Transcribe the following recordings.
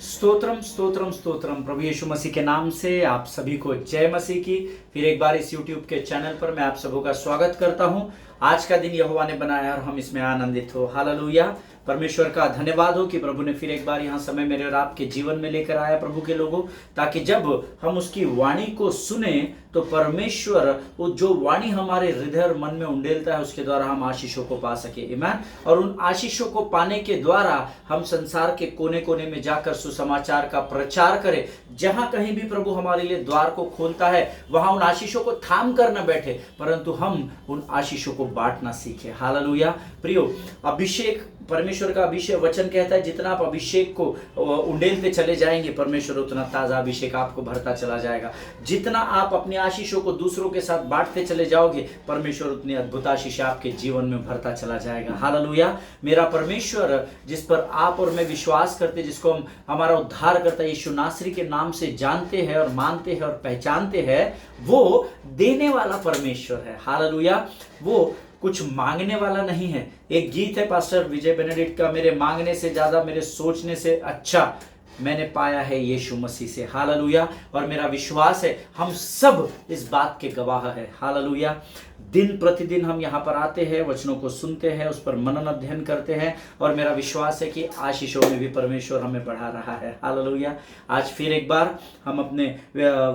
स्तोत्रम स्तोत्रम स्तोत्रम। प्रभु यीशु मसीह के नाम से आप सभी को जय मसीह की। फिर एक बार इस YouTube के चैनल पर मैं आप सबों का स्वागत करता हूं। आज का दिन यहोवा ने बनाया और हम इसमें आनंदित हो। हालेलुया। परमेश्वर का धन्यवाद हो कि प्रभु ने फिर एक बार यहाँ समय मेरे और आपके जीवन में लेकर आया प्रभु के लोगों, ताकि जब हम उसकी वाणी को सुने तो परमेश्वर वो जो वाणी हमारे हृदय और मन में उंडेलता है उसके द्वारा हम आशीषों को पा सके। आमीन। और उन आशीषों को पाने के द्वारा हम संसार के कोने कोने में जाकर सुसमाचार का प्रचार करें। जहां कहीं भी प्रभु हमारे लिए द्वार को खोलता है वहां उन आशीषों को थाम कर न बैठे, परंतु हम उन आशीषों को बांटना सीखे। हालेलुया। प्रियो, अभिषेक, परमेश्वर का अभिषेक वचन कहता है जितना आप अभिषेक को उंडेलते चले जाएंगे परमेश्वर उतना ताजा अभिषेक आपको भरता चला जाएगा। जितना आप अपनी आशीषों को दूसरों के साथ बांटते चले जाओगे परमेश्वर उतनी अद्भुत आशीष आपके जीवन में भरता चला जाएगा। हालेलुया। मेरा परमेश्वर जिस पर आप और मैं विश्वास करते, जिसको हम हमारा उद्धार करता यीशु नासरी के नाम से जानते हैं और मानते हैं और पहचानते हैं, वो देने वाला परमेश्वर है। हालेलुया। वो कुछ मांगने वाला नहीं है। एक गीत है पास्टर विजय बेनेडिक्ट का, मेरे मांगने से ज्यादा मेरे सोचने से अच्छा मैंने पाया है यीशु मसीह से। हालेलुया। और मेरा विश्वास है हम सब इस बात के गवाह है। हालेलुया। दिन प्रतिदिन हम यहाँ पर आते हैं, वचनों को सुनते हैं, उस पर मनन अध्ययन करते हैं और मेरा विश्वास है कि आशीषों में भी परमेश्वर हमें बढ़ा रहा है। हालेलुया। आज फिर एक बार हम अपने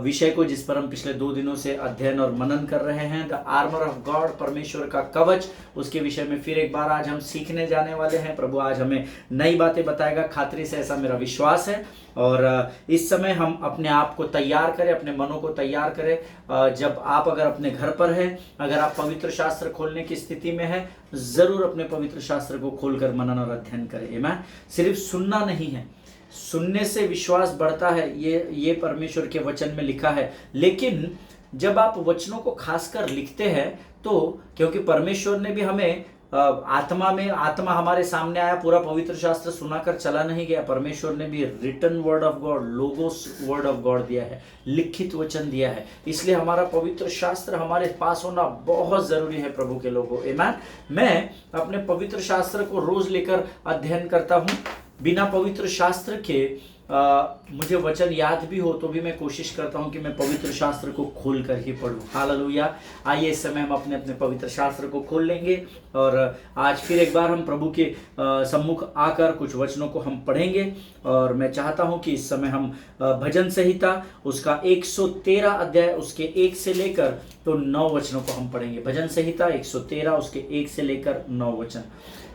विषय को, जिस पर हम पिछले 2 दिनों से अध्ययन और मनन कर रहे हैं, द आर्मर ऑफ गॉड, परमेश्वर का कवच, उसके विषय में फिर एक बार आज हम सीखने जाने वाले हैं। प्रभु आज हमें नई बातें बताएगा, खातिर से ऐसा मेरा विश्वास है। और इस समय हम अपने आप को तैयार करें, अपने मनों को तैयार करें। जब आप अगर अपने घर पर हैं, अगर आप पवित्र शास्त्र खोलने की स्थिति में है, जरूर अपने पवित्र शास्त्र को खोलकर मनन और अध्ययन करें। आमीन। सिर्फ सुनना नहीं है, सुनने से विश्वास बढ़ता है, ये परमेश्वर के वचन में लिखा है। लेकिन जब आप वचनों को खासकर लिखते हैं तो, क्योंकि परमेश्वर ने भी हमें आत्मा हमारे सामने आया, पूरा पवित्र शास्त्र सुनाकर चला नहीं गया। परमेश्वर ने भी written word of God, logos word of God दिया है, लिखित वचन दिया है। इसलिए हमारा पवित्र शास्त्र हमारे पास होना बहुत जरूरी है प्रभु के लोगों। आमीन। मैं अपने पवित्र शास्त्र को रोज लेकर अध्ययन करता हूँ। बिना पवित्र शास्त्र के मुझे वचन याद भी हो तो भी मैं कोशिश करता हूं कि मैं पवित्र शास्त्र को खोल कर ही पढूं। हालेलुया। आइए इस समय हम अपने अपने पवित्र शास्त्र को खोल लेंगे और आज फिर एक बार हम प्रभु के सम्मुख आकर कुछ वचनों को हम पढ़ेंगे। और मैं चाहता हूं कि इस समय हम भजन संहिता उसका 113 अध्याय उसके 1 से लेकर तो 9 वचनों को हम पढ़ेंगे। भजन संहिता 113 उसके 1 से लेकर 9 वचन।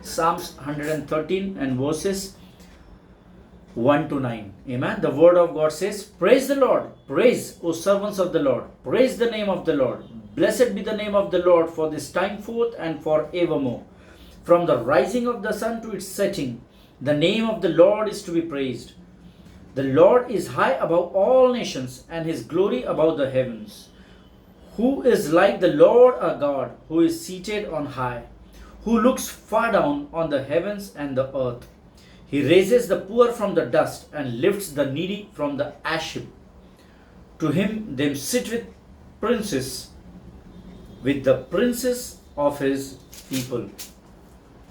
Psalms 113 and verses 1 to 9. Amen. The word of God says, praise the Lord, praise, O servants of the Lord, praise the name of the Lord. Blessed be the name of the Lord for this time forth and forevermore. From the rising of the sun to its setting, the name of the Lord is to be praised. The Lord is high above all nations, and his glory above the heavens. Who is like the Lord our God, who is seated on high, who looks far down on the heavens and the earth. He raises the poor from the dust and lifts the needy from the ash heap. To him them sit with princes, with the princes of his people.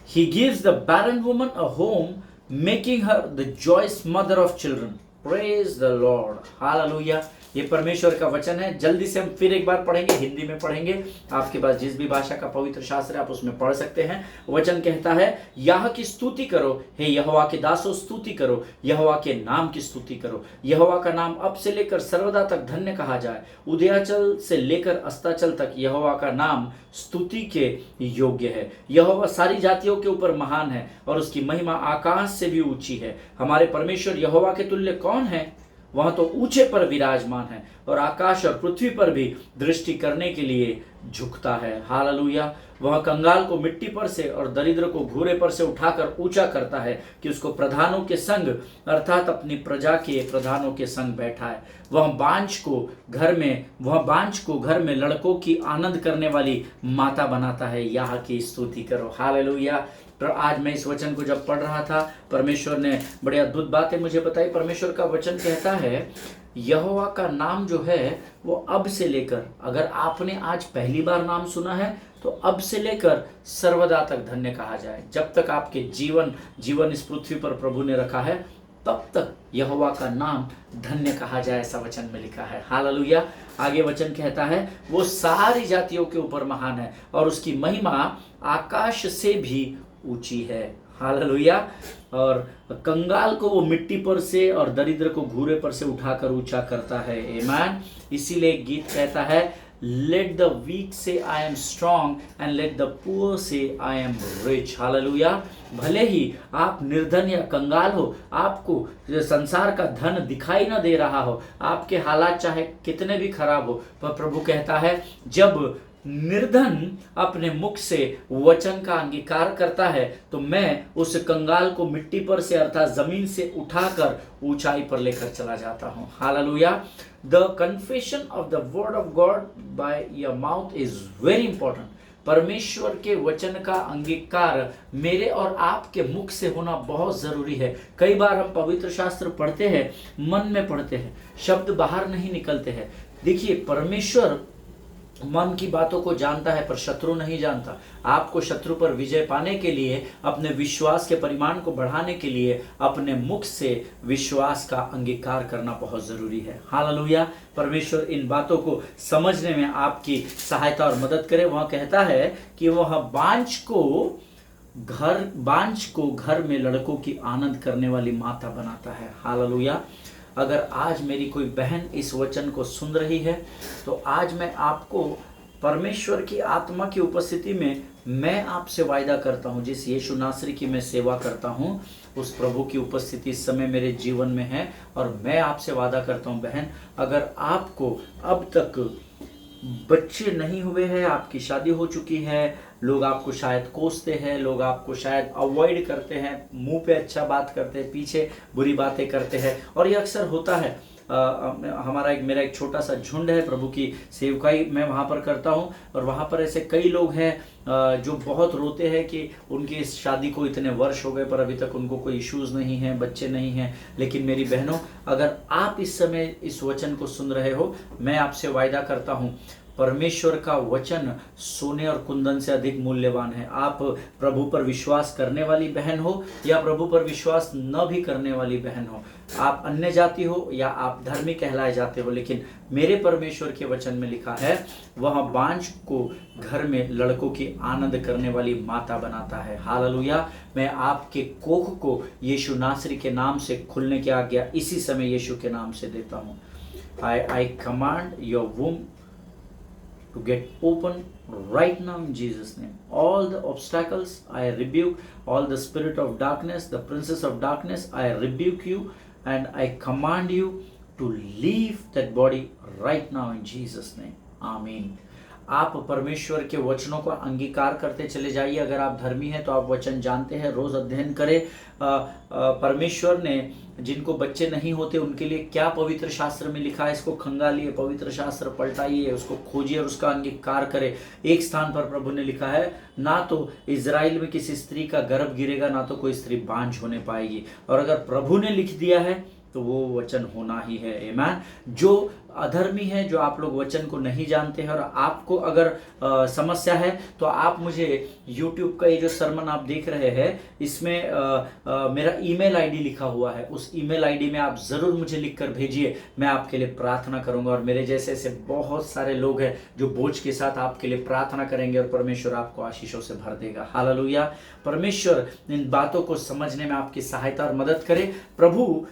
He gives the barren woman a home, making her the joyous mother of children. Praise the Lord. Hallelujah. ये परमेश्वर का वचन है। जल्दी से हम फिर एक बार पढ़ेंगे, हिंदी में पढ़ेंगे। आपके पास जिस भी भाषा का पवित्र शास्त्र है आप उसमें पढ़ सकते हैं। वचन कहता है, यह की स्तुति करो, हे यहोवा के दासों, स्तुति करो, यहोवा के नाम की स्तुति करो। यहोवा का नाम अब से लेकर सर्वदा तक धन्य कहा जाए। उदयाचल से लेकर अस्ताचल तक यहोवा का नाम स्तुति के योग्य है। यहोवा सारी जातियों के ऊपर महान है और उसकी महिमा आकाश से भी ऊंची है। हमारे परमेश्वर यहोवा के तुल्य कौन है? वह तो ऊंचे पर विराजमान है और आकाश और पृथ्वी पर भी दृष्टि करने के लिए झुकता है। हालेलुया। वह कंगाल को मिट्टी पर से और दरिद्र को घूरे पर से उठाकर ऊंचा करता है कि उसको प्रधानों के संग अर्थात अपनी प्रजा के प्रधानों के संग बैठाए। वह बांझ को घर में लड़कों की आनंद करने वाली माता बनाता है। यहाँ की स्तुति करो। हालेलुया। आज मैं इस वचन को जब पढ़ रहा था, परमेश्वर ने बड़ी अद्भुत बातें मुझे बताई। परमेश्वर का वचन कहता है यहोवा का नाम जो है वो अब से लेकर, अगर आपने आज पहली बार नाम सुना है तो अब से लेकर सर्वदा तक धन्य कहा जाए। जब तक आपके जीवन इस पृथ्वी पर प्रभु ने रखा है तब तक यहोवा का नाम धन्य कहा जाए, ऐसा वचन में लिखा है। हालेलुया। आगे वचन कहता है वो सारी जातियों के ऊपर महान है और उसकी महिमा आकाश से भी ऊंची है। हालेलुया। और कंगाल को वो मिट्टी पर से और दरिद्र को घूरे पर से उठाकर ऊंचा करता है। आमीन। इसीलिए गीत कहता है लेट द वीक से I am strong and let the poor से आई एम रिच। हालेलुया। भले ही आप निर्धन या कंगाल हो, आपको संसार का धन दिखाई ना दे रहा हो, आपके हालात चाहे कितने भी खराब हो, पर प्रभु कहता है जब निर्धन अपने मुख से वचन का अंगीकार करता है तो मैं उस कंगाल को मिट्टी पर से अर्थात जमीन से उठाकर ऊंचाई पर लेकर चला जाता हूं। Hallelujah. The confession of the word of God by your mouth is very important. परमेश्वर के वचन का अंगीकार मेरे और आपके मुख से होना बहुत जरूरी है। कई बार हम पवित्र शास्त्र पढ़ते हैं, मन में पढ़ते हैं, शब्द बाहर नहीं निकलते हैं। देखिए, परमेश्वर मन की बातों को जानता है पर शत्रु नहीं जानता। आपको शत्रु पर विजय पाने के लिए, अपने विश्वास के परिमाण को बढ़ाने के लिए अपने मुख से विश्वास का अंगीकार करना बहुत जरूरी है। हालेलुया। परमेश्वर इन बातों को समझने में आपकी सहायता और मदद करे। वह कहता है कि वह बांझ को घर में लड़कों की आनंद करने वाली माता बनाता है। हालेलुया। अगर आज मेरी कोई बहन इस वचन को सुन रही है तो आज मैं आपको परमेश्वर की आत्मा की उपस्थिति में मैं आपसे वायदा करता हूं, जिस यीशु नासरी की मैं सेवा करता हूं उस प्रभु की उपस्थिति इस समय मेरे जीवन में है और मैं आपसे वादा करता हूं बहन, अगर आपको अब तक बच्चे नहीं हुए हैं, आपकी शादी हो चुकी है, लोग आपको शायद कोसते हैं, लोग आपको शायद अवॉइड करते हैं, मुंह पे अच्छा बात करते हैं, पीछे बुरी बातें करते हैं, और ये अक्सर होता है। मेरा एक छोटा सा झुंड है, प्रभु की सेवकाई मैं वहाँ पर करता हूँ और वहाँ पर ऐसे कई लोग हैं जो बहुत रोते हैं कि उनकी इस शादी को इतने वर्ष हो गए पर अभी तक उनको कोई इश्यूज नहीं है, बच्चे नहीं हैं। लेकिन मेरी बहनों, अगर आप इस समय इस वचन को सुन रहे हो, मैं आपसे वायदा करता हूँ परमेश्वर का वचन सोने और कुंदन से अधिक मूल्यवान है। आप प्रभु पर विश्वास करने वाली बहन हो या प्रभु पर विश्वास न भी करने वाली बहन हो, आप अन्य जाति हो या आप धर्मी कहलाए जाते हो, लेकिन मेरे परमेश्वर के वचन में लिखा है वह बांझ को घर में लड़कों की आनंद करने वाली माता बनाता है। हालेलुया। मैं आपके कोख को यीशु नासरी के नाम से खुलने की आज्ञा इसी समय यीशु के नाम से देता हूँ। I command your womb to get open right now in Jesus' name. All the obstacles I rebuke, all the spirit of darkness, the princess of darkness, I rebuke you and I command you to leave that body right now in Jesus' name. Amen. आप परमेश्वर के वचनों का अंगीकार करते चले जाइए। अगर आप धर्मी हैं तो आप वचन जानते हैं, रोज अध्ययन करें। परमेश्वर ने जिनको बच्चे नहीं होते उनके लिए क्या पवित्र शास्त्र में लिखा है, इसको खंगालिए, पवित्र शास्त्र पलटाइए, उसको खोजिए और उसका अंगीकार करें। एक स्थान पर प्रभु ने लिखा है, ना तो इजराइल में किसी स्त्री का गर्भ गिरेगा, ना तो कोई स्त्री बांझ होने पाएगी। और अगर प्रभु ने लिख दिया है तो वो वचन होना ही है। आमीन। जो अधर्मी है, जो आप लोग वचन को नहीं जानते हैं और आपको अगर समस्या है तो आप मुझे YouTube का ये जो सरमन आप देख रहे हैं इसमें मेरा ईमेल आईडी लिखा हुआ है, उस ईमेल आईडी में आप ज़रूर मुझे लिख कर भेजिए। मैं आपके लिए प्रार्थना करूंगा और मेरे जैसे ऐसे बहुत सारे लोग हैं जो बोझ के साथ आपके लिए प्रार्थना करेंगे और परमेश्वर आपको आशीषों से भर देगा। हालेलुया। परमेश्वर इन बातों को समझने में आपकी सहायता और मदद करे। प्रभु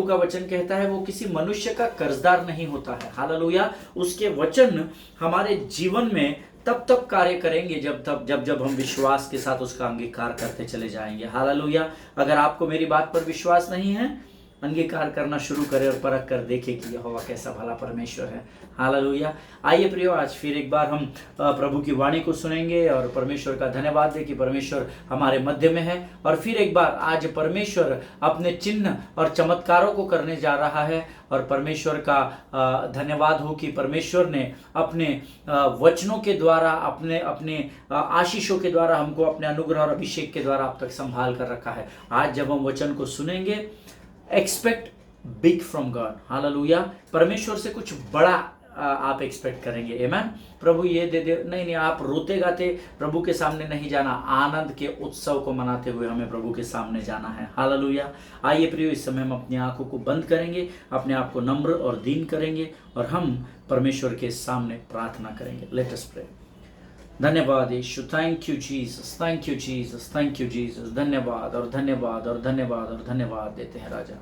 का वचन कहता है वो किसी मनुष्य का कर्जदार नहीं होता है। हालेलुया। उसके वचन हमारे जीवन में तब कार्य करेंगे जब हम विश्वास के साथ उसका अंगीकार करते चले जाएंगे। हालेलुया। अगर आपको मेरी बात पर विश्वास नहीं है, अंगीकार करना शुरू करें और परख कर देखें कि यहोवा कैसा भला परमेश्वर है। हालेलुया। आइए प्रियो, आज फिर एक बार हम प्रभु की वाणी को सुनेंगे और परमेश्वर का धन्यवाद दें कि परमेश्वर हमारे मध्य में है। और फिर एक बार आज परमेश्वर अपने चिन्ह और चमत्कारों को करने जा रहा है और परमेश्वर का धन्यवाद हो कि परमेश्वर ने अपने वचनों के द्वारा, अपने आशीषों के द्वारा हमको अपने अनुग्रह और अभिषेक के द्वारा अब तक संभाल कर रखा है। आज जब हम वचन को सुनेंगे, expect big from God. Hallelujah. परमेश्वर से कुछ बड़ा आप एक्सपेक्ट करेंगे? आमेन। प्रभु ये दे दे, नहीं नहीं, आप रोते गाते प्रभु के सामने नहीं जाना, आनंद के उत्सव को मनाते हुए हमें प्रभु के सामने जाना है। हालेलुया। आइए प्रियो, इस समय हम अपनी आंखों को बंद करेंगे, अपने आप को नम्र और दीन करेंगे और हम परमेश्वर के सामने प्रार्थना करेंगे। Let us pray. धन्यवाद Yeshu, thank you Jesus, thank you Jesus, thank you Jesus. धन्यवाद और धन्यवाद और धन्यवाद और धन्यवाद देते हैं राजा।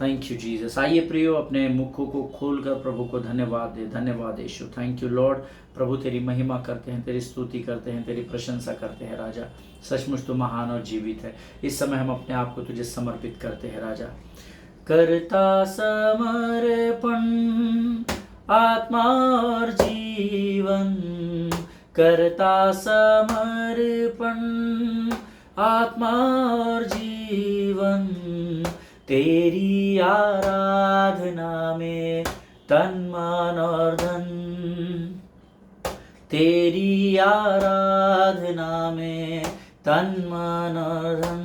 Thank you Jesus. आइए प्रियो, अपने मुखों को खोलकर प्रभु को धन्यवाद दे। धन्यवाद यीशु, थैंक यू लॉर्ड। प्रभु तेरी महिमा करते हैं, तेरी स्तुति करते हैं, तेरी प्रशंसा करते हैं राजा। सचमुच तू महान और जीवित है। इस समय हम अपने आप को तुझे समर्पित करते हैं राजा। करता समर्पण आत्मा और जीवन, करता समर्पण आत्मा और जीवन, तेरी आराधना में तन मन और धन, तेरी आराधना में तन मन और धन।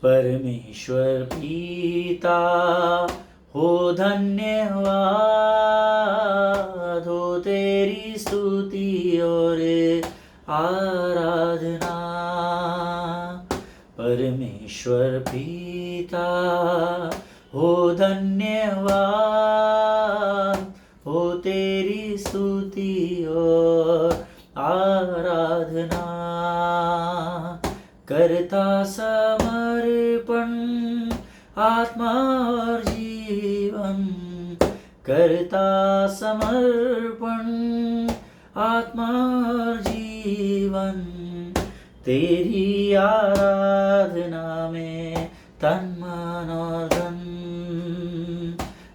परमेश्वर पिता हो धन्यवाद, हो तेरी स्तुति और आराधना। परमेश्वर पिता हो धन्यवाद, हो तेरी स्तुति और आराधना। करता समर्पण आत्मा और जीवन, करता समर्पण आत्मा और जीवन, तेरी आराधना में तन मन और धन,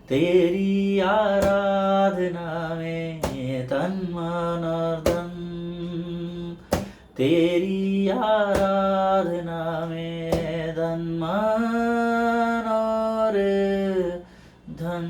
तेरी आराधना में तन मन और धन, तेरी आराधना में तन मन और धन।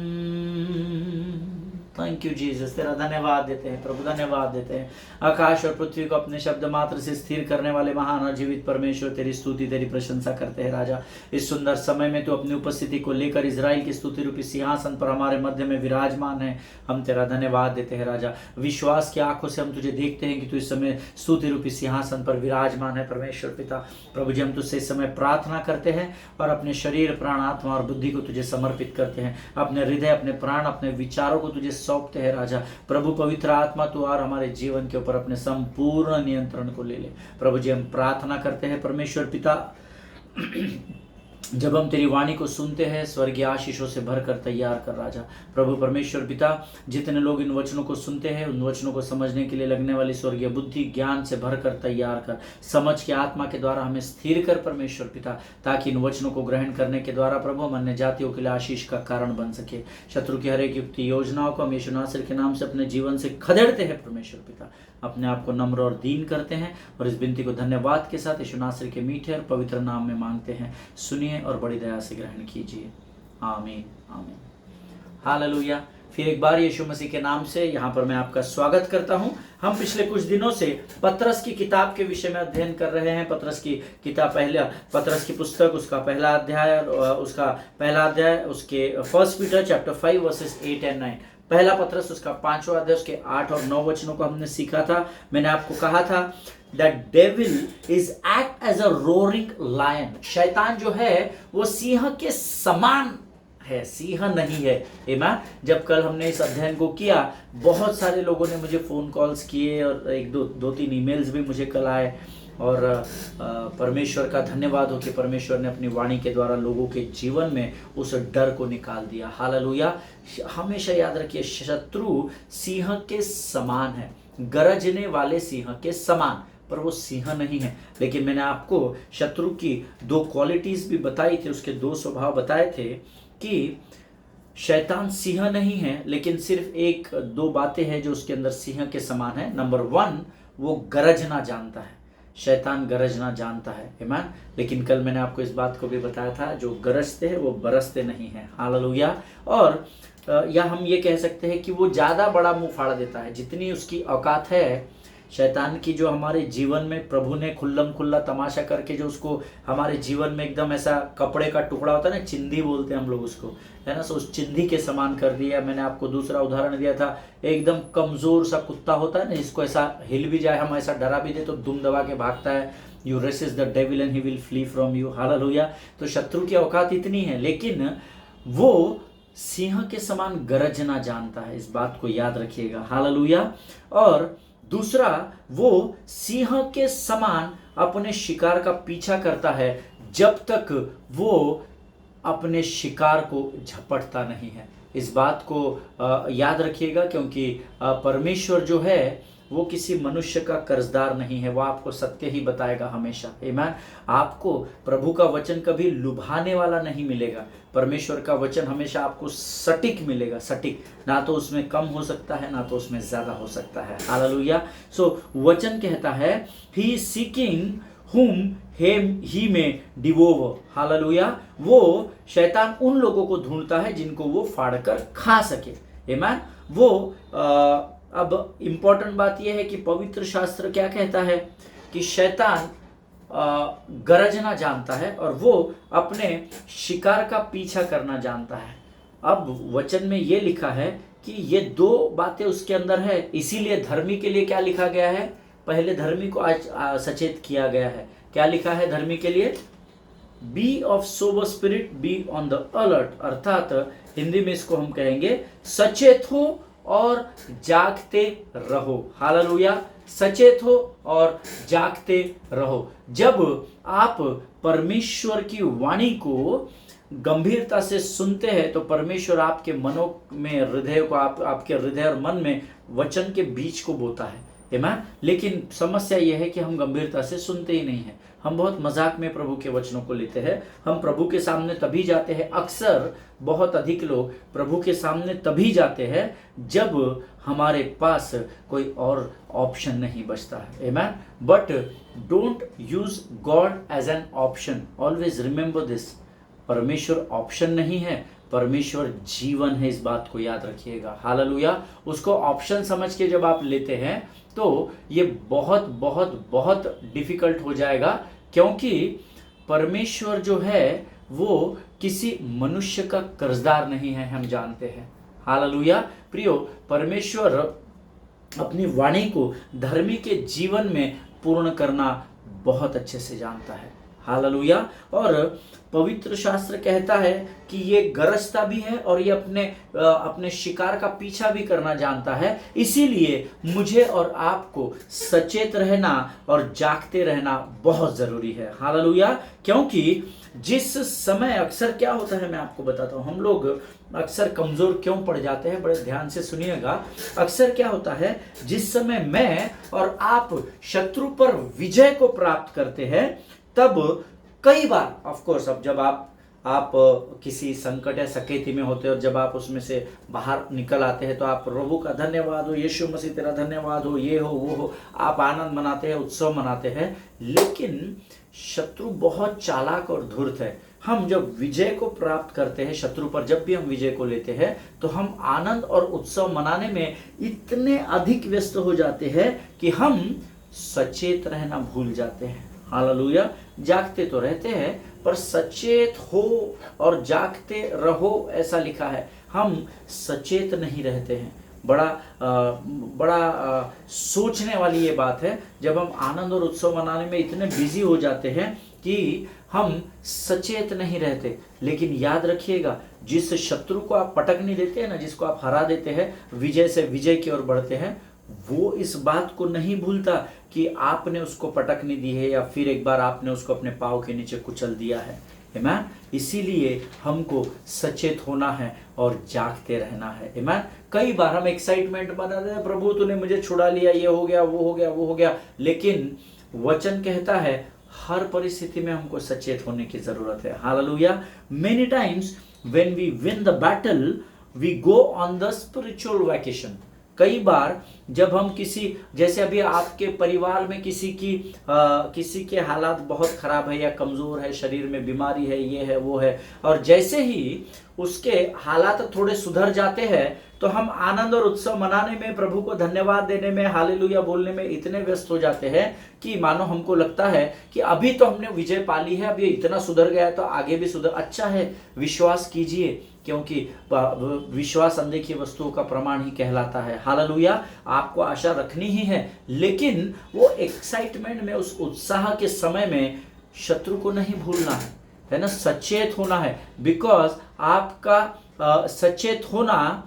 थैंक यू जीसस, तेरा धन्यवाद देते हैं प्रभु, धन्यवाद देते हैं। आकाश और पृथ्वी को अपने शब्द मात्र से स्थिर करने वाले महान और जीवित परमेश्वर, तेरी स्तुति तेरी प्रशंसा करते हैं राजा। इस सुंदर समय में तो अपनी उपस्थिति को लेकर इजराइल की स्तुति रूपी सिंहासन पर हमारे मध्य में विराजमान है। हम तेरा धन्यवाद देते हैं राजा। विश्वास की आंखों से हम तुझे देखते हैं कि तू इस समय स्तुति रूपी सिंहासन पर विराजमान है परमेश्वर पिता। प्रभु जी, हम तुझसे इस समय प्रार्थना करते हैं और अपने शरीर प्राण आत्मा और बुद्धि को तुझे समर्पित करते हैं। अपने हृदय, अपने प्राण, अपने विचारों को तुझे सौंपते हैं राजा। प्रभु पवित्र आत्मा तू और हमारे जीवन के ऊपर अपने संपूर्ण नियंत्रण को ले ले। प्रभु जी, हम प्रार्थना करते हैं परमेश्वर पिता, जब हम तेरी वाणी को सुनते हैं, स्वर्गीय आशीषों से भरकर तैयार कर राजा। प्रभु परमेश्वर पिता, जितने लोग इन वचनों को सुनते हैं, उन वचनों को समझने के लिए लगने वाली स्वर्गीय बुद्धि ज्ञान से भरकर तैयार कर, समझ के आत्मा के द्वारा हमें स्थिर कर परमेश्वर पिता, ताकि इन वचनों को ग्रहण करने के द्वारा प्रभु हम अन्य जातियों के लिए आशीष का कारण बन सके। शत्रु की हर एक युक्ति योजनाओं को हम यीशु नासरी के नाम से अपने जीवन से खदेड़ते हैं परमेश्वर पिता। अपने आप को नम्र और दीन करते हैं और इस विनती को धन्यवाद के साथ यीशु नासरी के मीठे और पवित्र नाम में मांगते हैं। सुनिए और बड़ी दया से ग्रहण कीजिए। आमीन आमीन। हालेलुया। फिर एक बार यीशु मसीह के नाम से यहाँ पर मैं आपका स्वागत करता हूँ। हम पिछले कुछ दिनों से पतरस की किताब के विषय में अध्ययन कर रहे हैं। पतरस की किताब, पतरस की पुस्तक, उसका पहला अध्याय, उसके 1 पीटर चैप्टर 5 वर्सेस 8 और 9। पहला पतरस उसका 5वां अध्याय, उसके 8 और 9 वचनों को हमने सीखा था। मैंने आपको कहा था that devil is act as a roaring lion. शैतान जो है वो सिंह के समान है, सिंह नहीं है। आमीन। जब कल हमने इस अध्ययन को किया, बहुत सारे लोगों ने मुझे फोन कॉल्स किए और एक दो तीन ईमेल्स भी मुझे कल आए और परमेश्वर का धन्यवाद हो कि परमेश्वर ने अपनी वाणी के द्वारा लोगों के जीवन में उस डर को निकाल दिया। हालेलुया। हमेशा याद रखिए, शत्रु सिंह के समान है, गरजने वाले सिंह के समान, पर वो सिंह नहीं है। लेकिन मैंने आपको शत्रु की 2 क्वालिटीज भी बताई थी, उसके 2 स्वभाव बताए थे कि शैतान सिंह नहीं है, लेकिन सिर्फ 1-2 बातें हैं जो उसके अंदर सिंह के समान है। नंबर 1, वो गरजना जानता है। शैतान गरजना जानता है। आमीन। लेकिन कल मैंने आपको इस बात को भी बताया था, जो गरजते हैं वो बरसते नहीं हैं। हालेलुया। और या हम ये कह सकते हैं कि वो ज़्यादा बड़ा मुंह फाड़ देता है। जितनी उसकी औकात है, शैतान की जो हमारे जीवन में प्रभु ने खुल्लम खुल्ला तमाशा करके जो उसको हमारे जीवन में एकदम ऐसा कपड़े का टुकड़ा होता है ना, चिंधी बोलते हैं हम लोग उसको, है ना, सो उस चिंधी के समान कर दिया। मैंने आपको दूसरा उदाहरण दिया था, एकदम कमजोर सा कुत्ता होता है ना, जिसको ऐसा हिल भी जाए, हम ऐसा डरा भी दे तो दुम दबा के भागता है। You resist the devil and he will flee from you. Hallelujah. तो शत्रु की औकात इतनी है, लेकिन वो सिंह के समान गरजना जानता है, इस बात को याद रखिएगा। हालेलुया। और दूसरा, वो सिंह के समान अपने शिकार का पीछा करता है जब तक वो अपने शिकार को झपटता नहीं है। इस बात को याद रखिएगा, क्योंकि परमेश्वर जो है वो किसी मनुष्य का कर्जदार नहीं है, वो आपको सत्य ही बताएगा हमेशा। आमीन। आपको प्रभु का वचन कभी लुभाने वाला नहीं मिलेगा। परमेश्वर का वचन हमेशा आपको सटीक मिलेगा, सटीक, ना तो उसमें कम हो सकता है ना तो उसमें ज्यादा हो सकता है। हालेलुया। सो वचन कहता है, he seeking whom he may devour। Hallelujah. वो शैतान उन लोगों को ढूंढता है जिनको वो फाड़कर खा सके। आमीन। वो अब इंपॉर्टेंट बात यह है कि पवित्र शास्त्र क्या कहता है कि शैतान गरजना जानता है और वो अपने शिकार का पीछा करना जानता है। अब वचन में ये लिखा है कि ये दो बातें उसके अंदर है, इसीलिए धर्मी के लिए क्या लिखा गया है, पहले धर्मी को आज सचेत किया गया है। क्या लिखा है धर्मी के लिए? Be of sober spirit, be on the alert. अर्थात हिंदी में इसको हम कहेंगे सचेत हो और जागते रहो। हालेलुया। सचेत हो और जागते रहो। जब आप परमेश्वर की वाणी को गंभीरता से सुनते हैं तो परमेश्वर आपके मनों में, हृदय को, आपके हृदय और मन में वचन के बीज को बोता है। आमीन। लेकिन समस्या यह है कि हम गंभीरता से सुनते ही नहीं हैं। हम बहुत मजाक में प्रभु के वचनों को लेते हैं। हम प्रभु के सामने तभी जाते हैं, अक्सर बहुत अधिक लोग प्रभु के सामने तभी जाते हैं जब हमारे पास कोई और ऑप्शन नहीं बचता है। Amen. But don't use God as an option. Always remember this, परमेश्वर ऑप्शन नहीं है, परमेश्वर जीवन है। इस बात को याद रखिएगा। हालेलुया। उसको ऑप्शन समझ के जब आप लेते हैं तो ये बहुत बहुत बहुत डिफिकल्ट हो जाएगा, क्योंकि परमेश्वर जो है वो किसी मनुष्य का कर्जदार नहीं है, हम जानते हैं। हालेलुया। प्रियो, परमेश्वर अपनी वाणी को धर्मी के जीवन में पूर्ण करना बहुत अच्छे से जानता है। हालेलुया। और पवित्र शास्त्र कहता है कि ये गरजता भी है और ये अपने शिकार का पीछा भी करना जानता है। इसीलिए मुझे और आपको सचेत रहना और जागते रहना बहुत जरूरी है। हालेलुया। क्योंकि जिस समय अक्सर क्या होता है, मैं आपको बताता हूं, हम लोग अक्सर कमजोर क्यों पड़ जाते हैं, बड़े ध्यान से सुनिएगा। अक्सर क्या होता है, जिस समय मैं और आप शत्रु पर विजय को प्राप्त करते हैं, तब कई बार, ऑफ कोर्स, अब जब आप किसी संकट या सकेती में होते हैं और जब आप उसमें से बाहर निकल आते हैं तो आप प्रभु का धन्यवाद हो, यीशु मसीह तेरा धन्यवाद हो, ये हो वो हो, आप आनंद मनाते हैं, उत्सव मनाते हैं। लेकिन शत्रु बहुत चालाक और धूर्त है। हम जब विजय को प्राप्त करते हैं शत्रु पर, जब भी हम विजय को लेते हैं तो हम आनंद और उत्सव मनाने में इतने अधिक व्यस्त हो जाते हैं कि हम सचेत रहना भूल जाते हैं। हालेलुया। जागते तो रहते हैं पर सचेत हो और जागते रहो, ऐसा लिखा है। हम सचेत नहीं रहते हैं। बड़ा सोचने वाली ये बात है, जब हम आनंद और उत्सव मनाने में इतने बिजी हो जाते हैं कि हम सचेत नहीं रहते। लेकिन याद रखिएगा, जिस शत्रु को आप पटकने देते हैं ना, जिसको आप हरा देते हैं, विजय से विजय की ओर बढ़ते हैं, वो इस बात को नहीं भूलता कि आपने उसको पटकनी दी है या फिर एक बार आपने उसको अपने पाँव के नीचे कुचल दिया है। आमीन। इसीलिए हमको सचेत होना है और जागते रहना है। आमीन। कई बार हम एक्साइटमेंट बनाते हैं, प्रभु तूने मुझे छुड़ा लिया, ये हो गया, वो हो गया, वो हो गया। लेकिन वचन कहता है हर परिस्थिति में हमको सचेत होने की जरूरत है। Hallelujah. Many times when we win the battle we go on the spiritual vacation. कई बार जब हम किसी, जैसे अभी आपके परिवार में किसी के हालात बहुत खराब है या कमजोर है, शरीर में बीमारी है, ये है वो है, और जैसे ही उसके हालात थोड़े सुधर जाते हैं तो हम आनंद और उत्सव मनाने में, प्रभु को धन्यवाद देने में, हालेलुया बोलने में इतने व्यस्त हो जाते हैं कि मानो हमको लगता है कि अभी तो हमने विजय पाली है, अब ये इतना सुधर गया है तो आगे भी सुधर। अच्छा है, विश्वास कीजिए, क्योंकि विश्वास अनदेखी वस्तुओं का प्रमाण ही कहलाता है। हालेलुया, आपको आशा रखनी ही है, लेकिन वो एक्साइटमेंट में, उस उत्साह के समय में शत्रु को नहीं भूलना है ना, सचेत होना है। बिकॉज आपका सचेत होना,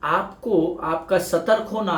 आपका सतर्क होना,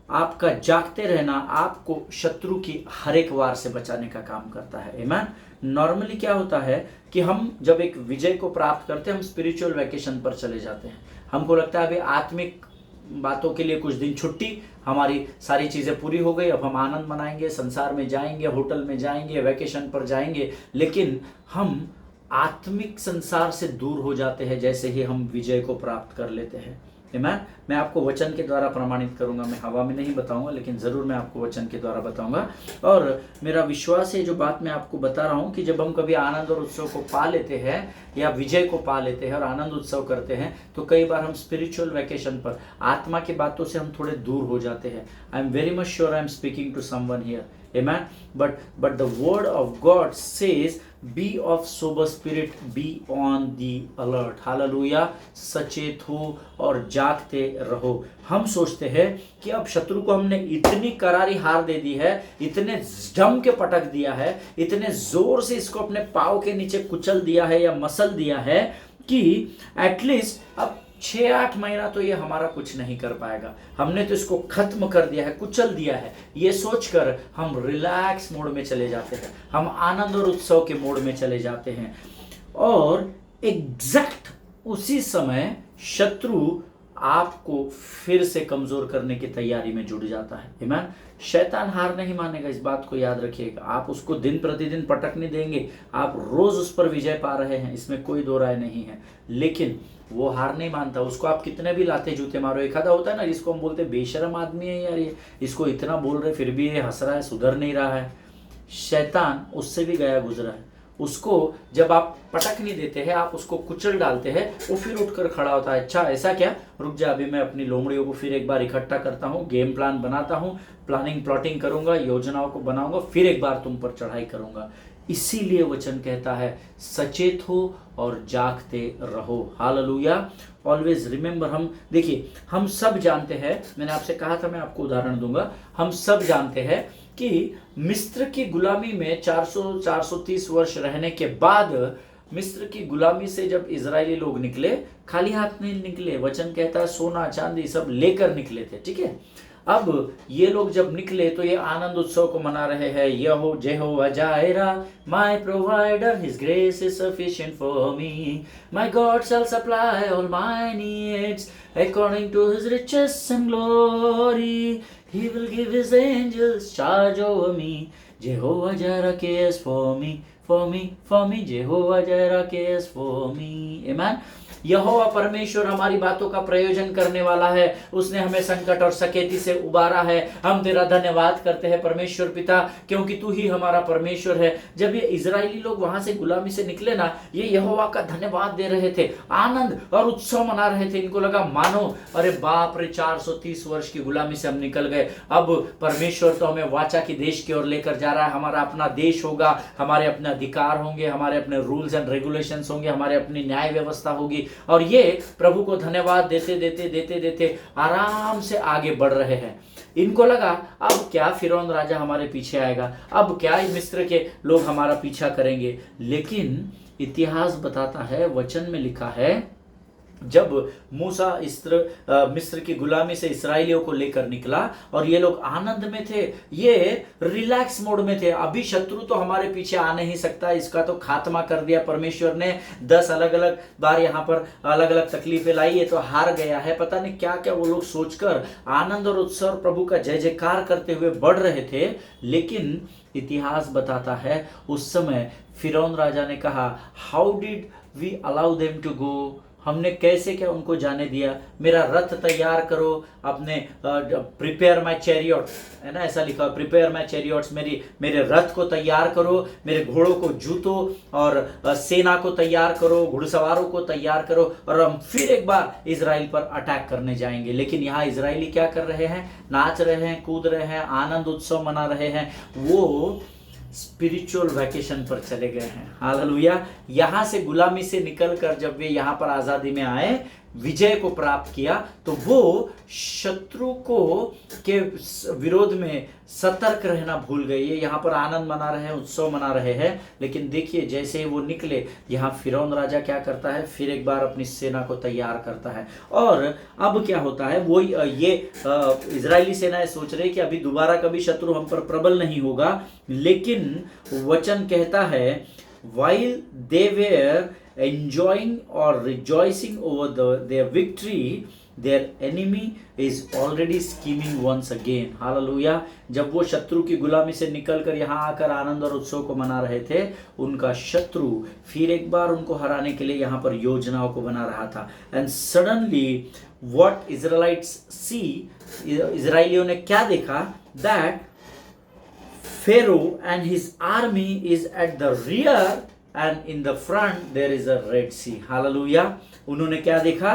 आपका जागते रहना आपको शत्रु की हर एक वार से बचाने का काम करता है। आमीन। नॉर्मली क्या होता है कि हम जब एक विजय को प्राप्त करते हैं, हम स्पिरिचुअल वैकेशन पर चले जाते हैं। हमको लगता है अभी आत्मिक बातों के लिए कुछ दिन छुट्टी, हमारी सारी चीज़ें पूरी हो गई, अब हम आनंद मनाएंगे, संसार में जाएंगे, होटल में जाएंगे, वैकेशन पर जाएंगे। लेकिन हम आत्मिक संसार से दूर हो जाते हैं जैसे ही हम विजय को प्राप्त कर लेते हैं। मैं आपको वचन के द्वारा प्रमाणित करूंगा, मैं हवा में नहीं बताऊंगा, लेकिन ज़रूर मैं आपको वचन के द्वारा बताऊंगा। और मेरा विश्वास है, जो बात मैं आपको बता रहा हूँ, कि जब हम कभी आनंद और उत्सव को पा लेते हैं या विजय को पा लेते हैं और आनंद उत्सव करते हैं, तो कई बार हम स्पिरिचुअल वैकेशन पर, आत्मा की बातों से हम थोड़े दूर हो जाते हैं। I am very much sure I am speaking to someone here, amen, but the word of God says be of sober spirit, be on the alert, hallelujah, सचेत हो और जागते रहो। हम सोचते हैं कि अब शत्रु को हमने इतनी करारी हार दे दी है, इतने जम के पटक दिया है, इतने जोर से इसको अपने पाँव के नीचे कुचल दिया है या मसल दिया है कि एटलीस्ट अब 6-8 महीना तो ये हमारा कुछ नहीं कर पाएगा, हमने तो इसको खत्म कर दिया है, कुचल दिया है। ये सोचकर हम रिलैक्स मोड में चले जाते हैं, हम आनंद और उत्सव के मोड में चले जाते हैं, और एग्जैक्ट उसी समय शत्रु आपको फिर से कमजोर करने की तैयारी में जुट जाता है। आमीन। शैतान हार नहीं मानेगा, इस बात को याद रखिएगा। आप उसको दिन प्रतिदिन पटकने देंगे, आप रोज उस पर विजय पा रहे हैं, इसमें कोई दो राय नहीं है, लेकिन वो हार नहीं मानता। उसको आप कितने भी लाते जूते मारो, एक आधा होता है ना जिसको हम बोलते बेशरम आदमी है यार, ये इसको इतना बोल रहे फिर भी ये हंस रहा है, सुधर नहीं रहा है। शैतान उससे भी गया गुजरा है। उसको जब आप पटक नहीं देते हैं, आप उसको कुचल डालते हैं, वो फिर उठकर खड़ा होता है। अच्छा ऐसा क्या, रुक जा, अभी मैं अपनी लोमड़ियों को फिर एक बार इकट्ठा करता हूँ, गेम प्लान बनाता हूँ, प्लॉटिंग करूंगा, योजनाओं को बनाऊंगा, फिर एक बार तुम पर चढ़ाई करूंगा। इसीलिए वचन कहता है सचेत हो और जागते रहो। हालेलुया। ऑलवेज रिमेंबर, हम देखिए, हम सब जानते हैं, मैंने आपसे कहा था मैं आपको उदाहरण दूंगा, हम सब जानते हैं कि मिस्र की गुलामी में 430 वर्ष रहने के बाद, मिस्र की गुलामी से जब इजरायली लोग निकले, खाली हाथ नहीं निकले। वचन कहता है सोना चांदी सब लेकर निकले थे, ठीक है। अब ये लोग जब निकले तो ये आनंद उत्सव को मना रहे हैं। Jehovah Jireh my provider, his grace is sufficient for me, my God shall supply all my needs according to his riches and glory, he will give his angels charge over me, Jehovah Jireh cares for me, Jehovah Jireh cares for me, amen। यहोवा परमेश्वर हमारी बातों का प्रयोजन करने वाला है, उसने हमें संकट और सकेती से उबारा है। हम तेरा धन्यवाद करते हैं परमेश्वर पिता, क्योंकि तू ही हमारा परमेश्वर है। जब ये इजरायली लोग वहां से गुलामी से निकले ना, ये यहोवा का धन्यवाद दे रहे थे, आनंद और उत्सव मना रहे थे। इनको लगा मानो अरे बाप रे, 430 वर्ष की गुलामी से हम निकल गए, अब परमेश्वर तो हमें वाचा की देश की ओर लेकर जा रहा है, हमारा अपना देश होगा, हमारे अपने अधिकार होंगे, हमारे अपने रूल्स एंड रेगुलेशंस होंगे, हमारे अपनी न्याय व्यवस्था होगी। और ये प्रभु को धन्यवाद देते आराम से आगे बढ़ रहे हैं। इनको लगा अब क्या फिरौन राजा हमारे पीछे आएगा, अब क्या मिस्र के लोग हमारा पीछा करेंगे। लेकिन इतिहास बताता है, वचन में लिखा है, जब मूसा मिस्र की गुलामी से इसराइलियों को लेकर निकला और ये लोग आनंद में थे, ये रिलैक्स मोड में थे। अभी शत्रु तो हमारे पीछे आ नहीं सकता, इसका तो खात्मा कर दिया परमेश्वर ने। 10 अलग अलग बार यहाँ पर अलग अलग तकलीफें लाई, ये तो हार गया है। पता नहीं क्या क्या वो लोग सोचकर आनंद और उत्सव प्रभु का जय जयकार करते हुए बढ़ रहे थे। लेकिन इतिहास बताता है उस समय फिरौन राजा ने कहा, how did we allow them to go, हमने कैसे क्या उनको जाने दिया? मेरा रथ तैयार करो, अपने प्रिपेयर माई चैरियट, है ना, ऐसा लिखा, प्रिपेयर माई चैरियट्स, मेरे रथ को तैयार करो, मेरे घोड़ों को जूतो, और सेना को तैयार करो, घुड़सवारों को तैयार करो, और हम फिर एक बार इजराइल पर अटैक करने जाएंगे। लेकिन यहाँ इजरायली क्या कर रहे हैं? नाच रहे हैं, कूद रहे हैं, आनंद उत्सव मना रहे हैं। वो स्पिरिचुअल वैकेशन पर चले गए हैं। हालेलुया। यहां से गुलामी से निकलकर जब वे यहां पर आजादी में आए, विजय को प्राप्त किया, तो वो शत्रु को के विरोध में सतर्क रहना भूल गए। ये यहाँ पर आनंद मना रहे हैं, उत्सव मना रहे हैं, लेकिन देखिए जैसे ही वो निकले, यहाँ फिरौन राजा क्या करता है? फिर एक बार अपनी सेना को तैयार करता है। और अब क्या होता है? वो ये इजरायली सेनाएं सोच रही कि अभी दोबारा कभी शत्रु हम पर प्रबल नहीं होगा, लेकिन वचन कहता है while they were enjoying or rejoicing over their victory, their enemy is already scheming once again. Hallelujah. जब वो शत्रु की गुलामी से निकलकर यहाँ आकर आनंद और उत्सव को मना रहे थे, उनका शत्रु फिर एक बार उनको हराने के लिए यहाँ पर योजनाओं को बना रहा था। एंड सडनली व्हाट इजराइलिट्स सी, इजराइलियों ने क्या देखा? That Pharaoh and his army is at the rear and in the front there is a Red Sea. Hallelujah. उन्होंने क्या देखा?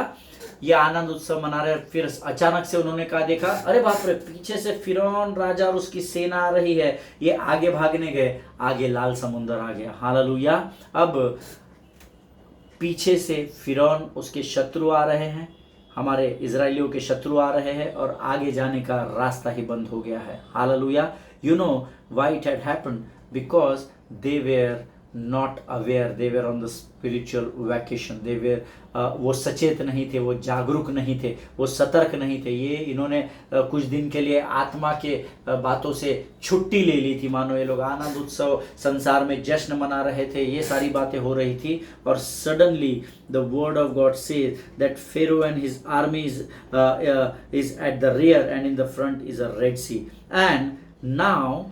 ये आनंद उत्सव मना रहे, फिर अचानक से उन्होंने क्या देखा? अरे बाप रे, पीछे से फिरौन राजा और उसकी सेना आ रही है। ये आगे भागने गए, आगे लाल समुंदर आ गया। हालेलुया। अब पीछे से फिरौन, उसके शत्रु आ रहे हैं, हमारे इजराइलियों के शत्रु आ रहे हैं, और आगे जाने का रास्ता ही बंद हो गया है। Hallelujah. You know why it had happened? Because they were not aware, they were on the spiritual vacation, they were वो सचेत नहीं थे, वो जागरूक नहीं थे, वो सतर्क नहीं थे। ये इन्होंने कुछ दिन के लिए आत्मा के बातों से छुट्टी ले ली थी, मानो ये लोग आनंद उत्सव, संसार में जश्न मना रहे थे, ये सारी बातें हो रही थी। और suddenly the word of God says that Pharaoh and his army is at the rear and in the front is a Red Sea. And now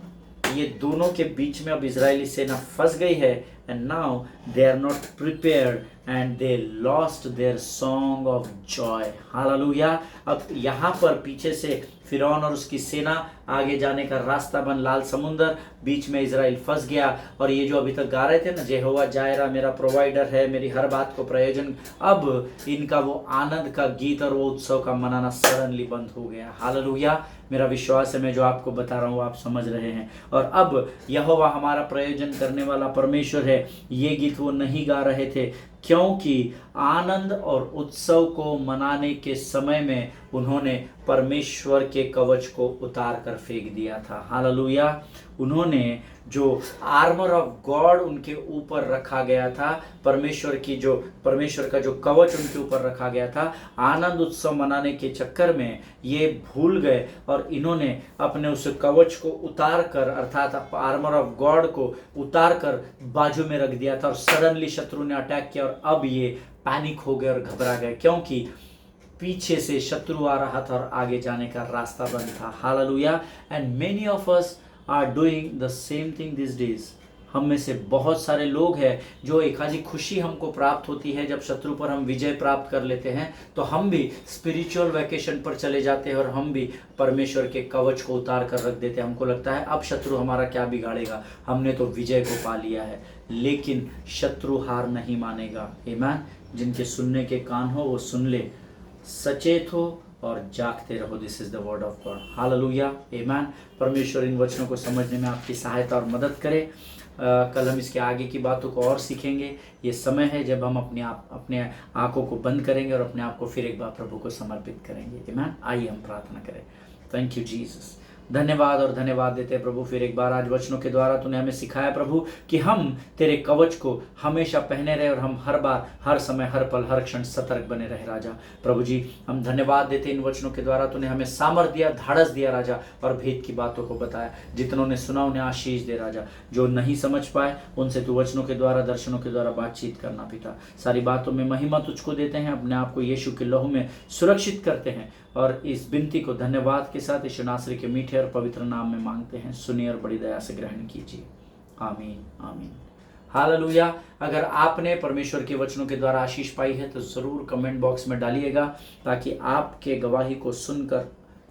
ये दोनों के बीच में अब इजरायली सेना फंस गई है, and now they are not prepared and they lost their song of joy. Hallelujah. अब यहाँ पर पीछे से फिरौन और उसकी सेना, आगे जाने का रास्ता बंद, लाल समुंदर, बीच में इजराइल फंस गया। और ये जो अभी तक गा रहे थे ना, यहोवा जायरा मेरा प्रोवाइडर है, मेरी हर बात को प्रयोजन, अब इनका वो आनंद का गीत और वो उत्सव का मनाना सडनली बंद हो गया। हालेलुया। मेरा विश्वास है मैं जो आपको बता रहा हूँ आप समझ रहे हैं। और अब यहोवा हमारा प्रयोजन करने वाला परमेश्वर है, ये गीत वो नहीं गा रहे थे, क्योंकि आनंद और उत्सव को मनाने के समय में उन्होंने परमेश्वर के कवच को उतार कर फेंक दिया था। हालेलुया। उन्होंने जो आर्मर ऑफ गॉड उनके ऊपर रखा गया था, परमेश्वर का जो कवच उनके ऊपर रखा गया था, आनंद उत्सव मनाने के चक्कर में ये भूल गए और इन्होंने अपने उस कवच को उतार कर, अर्थात आर्मर ऑफ गॉड को उतार कर बाजू में रख दिया था, और सडनली शत्रु ने अटैक किया और अब ये पैनिक हो गए और घबरा गए, क्योंकि पीछे से शत्रु आ रहा था और आगे जाने का रास्ता बंद था। Hallelujah. And many of us are doing the same thing this days. हम में से बहुत सारे लोग हैं जो एक आधी खुशी हमको प्राप्त होती है जब शत्रु पर हम विजय प्राप्त कर लेते हैं, तो हम भी स्पिरिचुअल वैकेशन पर चले जाते हैं और हम भी परमेश्वर के कवच को उतार कर रख देते हैं। हमको लगता है अब शत्रु हमारा क्या बिगाड़ेगा, हमने तो विजय को पा लिया है। लेकिन शत्रु हार नहीं मानेगा। आमीन। जिनके सुनने के कान हो वो सुन ले, सचेत हो और जागते रहो। This is the word of God. Hallelujah. आमीन। परमेश्वर इन वचनों को समझने में आपकी सहायता और मदद करे। कल हम इसके आगे की बातों को और सीखेंगे। ये समय है जब हम अपने आंखों को बंद करेंगे और अपने आप को फिर एक बार प्रभु को समर्पित करेंगे। आमीन। आइए हम प्रार्थना करें। Thank you Jesus. धन्यवाद और धन्यवाद देते हैं प्रभु, फिर एक बार आज वचनों के द्वारा तूने हमें सिखाया प्रभु कि हम तेरे कवच को हमेशा पहने रहे और हम हर बार, हर समय, हर पल, हर क्षण सतर्क बने रहे राजा। प्रभु जी हम धन्यवाद देते इन वचनों के द्वारा तूने हमें सामर्थ दिया, धाड़स दिया राजा, और भेद की बातों को बताया। जितनों ने सुना उन्हें आशीष दे राजा, जो नहीं समझ पाए उनसे तू वचनों के द्वारा, दर्शनों के द्वारा बातचीत करना पिता। सारी बातों में महिमा तुझको देते हैं, अपने आप को यीशु के लहू में सुरक्षित करते हैं और इस विनती को धन्यवाद के साथ यीशु नासरी के मीठे और पवित्र नाम में मांगते हैं। सुनिए और बड़ी दया से ग्रहण कीजिए। आमीन आमीन। हालेलुया। अगर आपने परमेश्वर के वचनों के द्वारा आशीष पाई है तो ज़रूर कमेंट बॉक्स में डालिएगा, ताकि आपके गवाही को सुनकर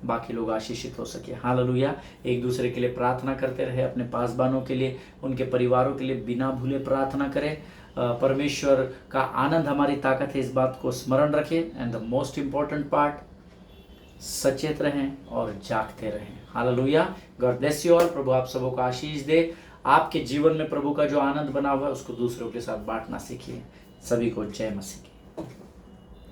बाकी लोग आशीषित हो सके। हालेलुया। एक दूसरे के लिए प्रार्थना करते रहे, अपने पासबानों के लिए, उनके परिवारों के लिए बिना भूले प्रार्थना करें। परमेश्वर का आनंद हमारी ताकत है, इस बात को स्मरण रखें। And the most important part, सचेत रहें और जागते रहें। Hallelujah. God bless you all. प्रभु आप सबों को आशीष दे। आपके जीवन में प्रभु का जो आनंद बना हुआ है उसको दूसरों के साथ बांटना सीखिए। सभी को जय मसीह की।